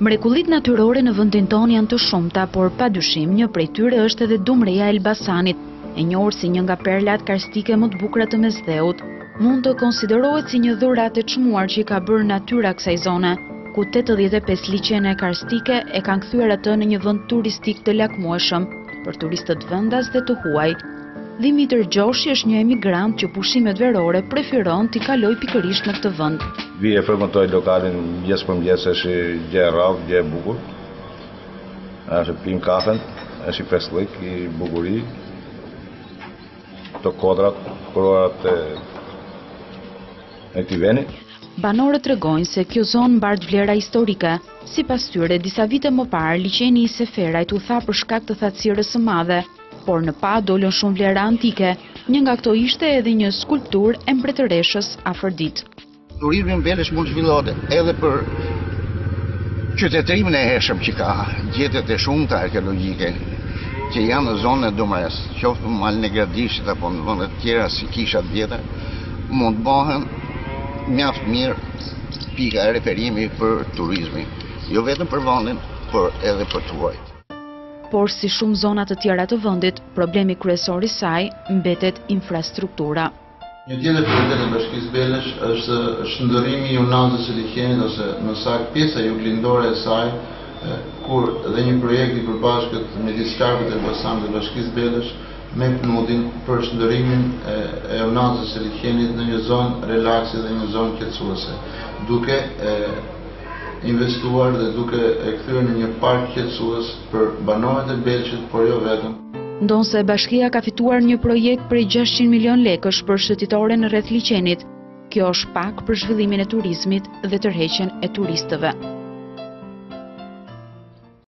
Mrekullit natyrore në vendin tonë janë të shumta, por padyshim një prej tyre është edhe Dumreja e Elbasanit, e njohur si një nga perlat karstike më të bukura të Mesdheut. Mund të konsiderohet si një dhuratë e çmuar që i ka bërë natyra kësaj zone, ku 85 liçene karstike e kanë kthyer atë në një vend turistik të lakmueshëm për turistët vendas dhe të huaj. Dimitër Gjoshi është një emigrant që pushimet verore preferon t'i kaloj pikërisht në këtë vend. Vi e frekuentoj lokalin mëngjes për mëngjes, është gjë e rrallë, gjë e bukur. Është pim kafen, është i festlik, i bukuri. Të kodrat, kurorat e këtij vendi. Banorët tregojnë se kjo zonë mbart vlera historike. Sipas tyre, disa vite më parë liçeni i Seferajt u tha për shkak të thatësirës së madhe, por në pa dolën shumë vlera antike. Një nga këto ishte edhe një skulpturë e mbretëreshës Afrodit. Turizmi në Velesh mund zhvillohet edhe për qytetërimin e hershëm që ka, gjetjet e shumta arkeologjike që janë në zonën e Dumres, qoftë në malin e Gradishit apo në vende të tjera si kishat vjetër, mund të bëhen mjaft mirë pika e referimi për turizmin, jo vetëm për vendin, por edhe për tuajt. Por si shumë zona të tjera të vendit, problemi kryesor i saj mbetet infrastruktura. Një tjetër prioritet e Bashkisë Velesh është shndërrimi i unazës së liçenit ose më saktë pjesa juglindore e saj, kur dhe një projekt i përbashkët midis qarkut të Elbasanit dhe Bashkisë Velesh me PNUD-in për shndërrimin e unazës së liçenit në një zonë relaksi dhe një zonë qetësuese, duke investuar dhe duke e kthyer në një park qetësues për banorët e Belqit, por jo vetëm. Ndonse bashkia ka fituar një projekt prej 600 milion lekësh për shëtitoren rreth liçenit, kjo është pak për zhvillimin e turizmit dhe tërheqjen e turistëve.